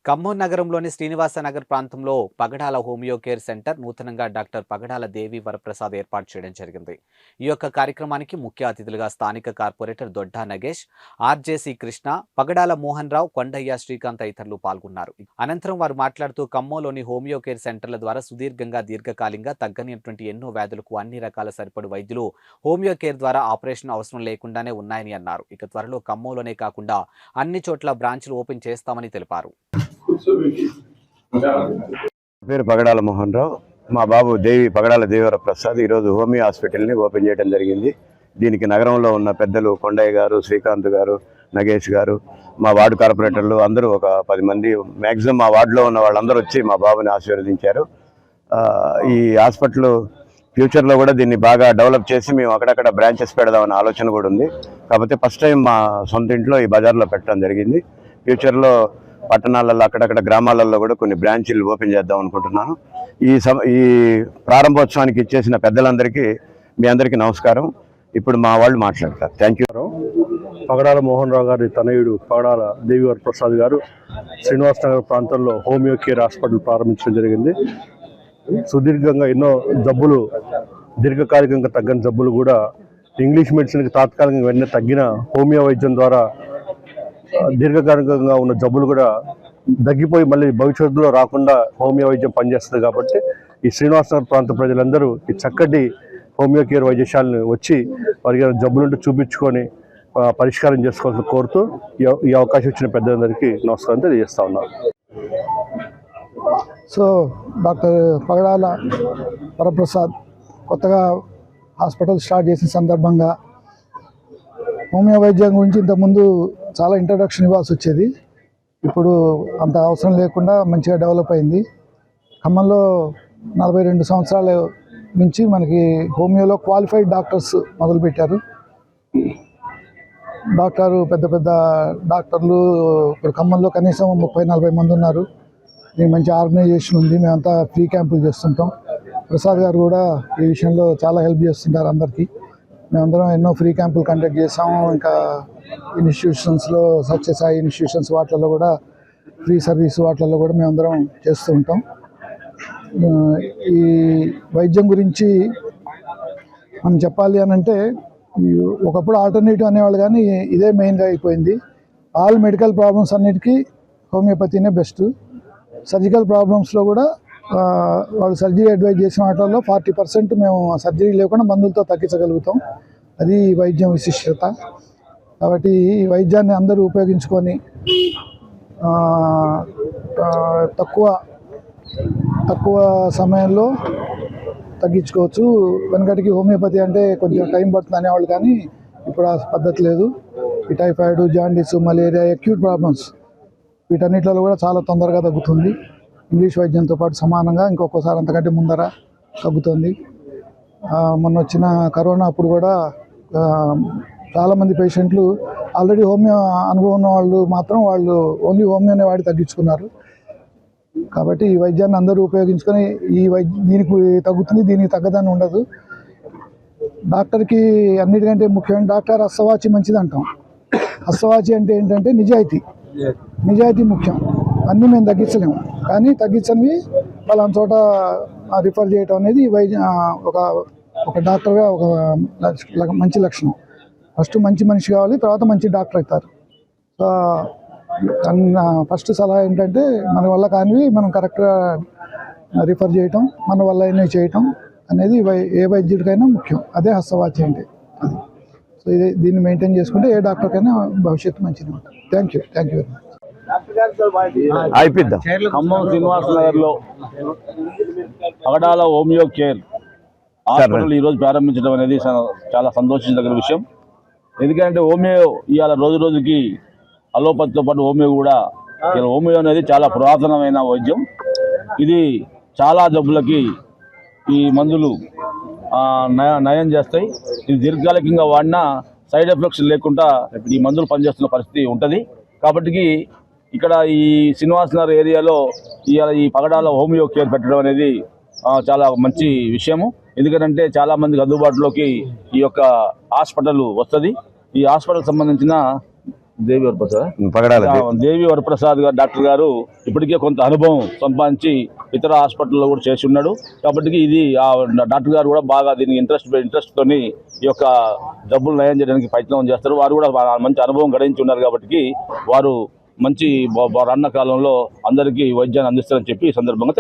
ఖమ్మం నగరంలోని శ్రీనివాస నగర్ ప్రాంతంలో పగడాల homeo care centre నూతనంగా డాక్టర్ పగడాల దేవి వరప్రసాద్ ఏర్పాటు చేయడం జరిగింది. ఈ యొక్క కార్యక్రమానికి ముఖ్య అతిథులుగా స్థానిక కార్పొరేటర్ దొడ్డా నగేష్, ఆర్జేసీ కృష్ణ, పగడాల మోహన్ రావు, కొండయ్య, శ్రీకాంత్ తదితరులు పాల్గొన్నారు. అనంతరం వారు మాట్లాడుతూ ఖమ్మంలోని హోమియో కేర్ సెంటర్ల ద్వారా సుదీర్ఘంగా దీర్ఘకాలికంగా తగ్గనిటువంటి ఎన్నో వ్యాధులకు అన్ని రకాల సరిపడు వైద్యులు హోమియో కేర్ ద్వారా ఆపరేషన్ అవసరం లేకుండానే ఉన్నాయని అన్నారు. ఇక త్వరలో ఖమ్మంలోనే కాకుండా అన్ని చోట్ల బ్రాంచ్లు ఓపెన్ చేస్తామని తెలిపారు. పేరు పగడాల మోహన్ రావు. మా బాబు పగడాల దేవర ప్రసాద్ ఈరోజు హోమియో హాస్పిటల్ని ఓపెన్ చేయడం జరిగింది. దీనికి నగరంలో ఉన్న పెద్దలు కొండయ్య గారు, శ్రీకాంత్ గారు, నగేష్ గారు, మా వార్డు కార్పొరేటర్లు అందరూ ఒక 10 మంది మ్యాక్సిమం మా వార్డులో ఉన్న వాళ్ళందరూ వచ్చి మా బాబుని ఆశీర్వదించారు. ఈ హాస్పిటల్ ఫ్యూచర్లో కూడా దీన్ని బాగా డెవలప్ చేసి మేము అక్కడక్కడ బ్రాంచెస్ పెడదామనే ఆలోచన కూడా ఉంది. కాకపోతే ఫస్ట్ టైం మా సొంత ఇంట్లో ఈ బజార్లో పెట్టడం జరిగింది. ఫ్యూచర్లో పట్టణాలలో అక్కడక్కడ గ్రామాలలో కూడా కొన్ని బ్రాంచీలు ఓపెన్ చేద్దాం అనుకుంటున్నాను. ఈ ప్రారంభోత్సవానికి ఇచ్చేసిన పెద్దలందరికీ మీ అందరికీ నమస్కారం. ఇప్పుడు మా వాళ్ళు మాట్లాడతారు. Thank you. పగడాల మోహన్ రావు గారి తనయుడు పగడాల దేవి వరప్రసాద్ గారు శ్రీనివాస నగర్ ప్రాంతంలో హోమియో కేర్ హాస్పిటల్ ప్రారంభించడం జరిగింది. సుదీర్ఘంగా ఎన్నో జబ్బులు, దీర్ఘకాలికంగా తగ్గని జబ్బులు కూడా ఇంగ్లీష్ మెడిసిన్కి తాత్కాలికంగా వెంటనే తగ్గిన హోమియో వైద్యం ద్వారా దీర్ఘకాలికంగా ఉన్న జబ్బులు కూడా తగ్గిపోయి మళ్ళీ భవిష్యత్తులో రాకుండా హోమియో వైద్యం పనిచేస్తుంది. కాబట్టి ఈ శ్రీనివాసనగర్ ప్రాంత ప్రజలందరూ ఈ చక్కటి హోమియో కేర్ వైద్యశాలను వచ్చి వారికి జబ్బులుంటే చూపించుకొని పరిష్కారం చేసుకోవాలని కోరుతూ ఈ అవకాశం ఇచ్చిన పెద్దలందరికీ నమస్కారం తెలియజేస్తా ఉన్నాను. సో డాక్టర్ పగడాల వరప్రసాద్ కొత్తగా హాస్పిటల్ స్టార్ట్ చేసిన సందర్భంగా హోమియో వైద్యం గురించి ఇంతకుముందు చాలా ఇంట్రడక్షన్ ఇవ్వాల్సి వచ్చేది. ఇప్పుడు అంత అవసరం లేకుండా మంచిగా డెవలప్ అయింది. ఖమ్మంలో 42 సంవత్సరాల నుంచి మనకి హోమియోలో క్వాలిఫైడ్ డాక్టర్స్ మొదలుపెట్టారు. పెద్ద పెద్ద డాక్టర్లు ఇప్పుడు ఖమ్మంలో కనీసం 30-40 మంది ఉన్నారు. దీనికి మంచి ఆర్గనైజేషన్ ఉంది. మేమంతా ఫ్రీ క్యాంపులు చేస్తుంటాం. ప్రసాద్ గారు కూడా ఈ విషయంలో చాలా హెల్ప్ చేస్తుంటారు అందరికీ. మేమందరం ఎన్నో ఫ్రీ క్యాంపులు కండక్ట్ చేసాము. ఇంకా ఇన్స్టిట్యూషన్స్లో సత్యసాయి ఇన్స్టిట్యూషన్స్ వాటిల్లో కూడా ఫ్రీ సర్వీస్ వాటిల్లో కూడా మేమందరం చేస్తూ ఉంటాం. ఈ వైద్యం గురించి మనం చెప్పాలి అని అంటే ఒకప్పుడు ఆల్టర్నేటివ్ అనేవాళ్ళు, కానీ ఇదే మెయిన్గా అయిపోయింది. ఆల్ మెడికల్ ప్రాబ్లమ్స్ అన్నిటికీ హోమియోపతినే బెస్ట్. సర్జికల్ ప్రాబ్లమ్స్లో కూడా వాళ్ళు సర్జరీ అడ్వైజ్ చేసిన వాటిల్లో 40% మేము సర్జరీ లేకుండా మందులతో తగ్గించగలుగుతాం. అది వైద్యం విశిష్టత. కాబట్టి ఈ వైద్యాన్ని అందరూ ఉపయోగించుకొని తక్కువ సమయంలో తగ్గించుకోవచ్చు. వెనకటికి హోమియోపతి అంటే కొంచెం టైం పడుతుంది అనేవాళ్ళు, కానీ ఇప్పుడు ఆ పద్ధతి లేదు. ఈ typhoid, jaundice, malaria, acute problems వీటన్నిటిలో కూడా చాలా తొందరగా తగ్గుతుంది. ఇంగ్లీష్ వైద్యంతో పాటు సమానంగా ఇంకొకసారి అంతకంటే ముందర తగ్గుతుంది. మొన్న వచ్చిన కరోనా అప్పుడు కూడా చాలామంది పేషెంట్లు ఆల్రెడీ హోమియో అనుభవం ఉన్న వాళ్ళు మాత్రం వాళ్ళు ఓన్లీ హోమియోనే వాడి తగ్గించుకున్నారు. కాబట్టి ఈ వైద్యాన్ని అందరూ ఉపయోగించుకొని దీనికి తగ్గుతుంది, దీనికి తగ్గదని ఉండదు. డాక్టర్కి అన్నిటికంటే ముఖ్యమైన డాక్టర్ హస్తవాచి మంచిది అంటాం. హస్తవాచి అంటే ఏంటంటే నిజాయితీ ముఖ్యం. అన్నీ మేము తగ్గించలేము, కానీ తగ్గించనివి పలానా చోట రిఫర్ చేయటం అనేది ఒక డాక్టర్గా ఒక మంచి లక్షణం. ఫస్ట్ మంచి మనిషి కావాలి, తర్వాత మంచి డాక్టర్ అవుతారు. సో ఫస్ట్ సలహా ఏంటంటే మన వల్ల కానివి మనం కరెక్ట్గా రిఫర్ చేయటం, మన వల్ల అయినవి చేయటం అనేది ఏ వైద్యుడికైనా ముఖ్యం. అదే హస్తవాచి అంటే. సో దీన్ని మెయింటైన్ చేసుకుంటే ఏ డాక్టర్కైనా భవిష్యత్తు మంచిది ఉంటుంది. Thank you very much. Khammam Srinivasa నగర్లో పగడాల హోమియో కేర్ హాస్పిటల్ ఈరోజు ప్రారంభించడం అనేది చాలా సంతోషించదగిన విషయం. ఎందుకంటే హోమియో ఇవాళ రోజుకి అలోపతితో పాటు హోమియో అనేది చాలా పురాతనమైన వైద్యం. ఇది చాలా జబ్బులకి ఈ మందులు నయం చేస్తాయి. ఇది దీర్ఘకాలికంగా వాడినా సైడ్ ఎఫెక్ట్స్ లేకుండా ఈ మందులు పనిచేస్తున్న పరిస్థితి ఉంటుంది. కాబట్టి ఇక్కడ ఈ శ్రీనివాసనగర్ ఏరియాలో ఇవాళ ఈ పగడాల హోమియో కేర్ పెట్టడం అనేది చాలా మంచి విషయము. ఎందుకంటే చాలా మందికి అందుబాటులోకి ఈ యొక్క హాస్పిటల్ వస్తుంది. ఈ హాస్పిటల్ సంబంధించిన దేవి వరప్రసాద్ పగడాల దేవి వరప్రసాద్ గారు డాక్టర్ గారు ఇప్పటికే కొంత అనుభవం సంపాదించి ఇతర హాస్పిటల్లో కూడా చేసి ఉన్నాడు. కాబట్టి ఇది ఆ డాక్టర్ గారు కూడా బాగా దీనికి ఇంట్రెస్ట్ తోని ఈ యొక్క జబ్బులు నయం చేయడానికి ప్రయత్నం చేస్తారు. వారు కూడా మంచి అనుభవం గడించి ఉన్నారు కాబట్టి వారు మంచి రానున్న కాలంలో అందరికీ వైద్యాన్ని అందిస్తారని చెప్పి ఈ సందర్భంగా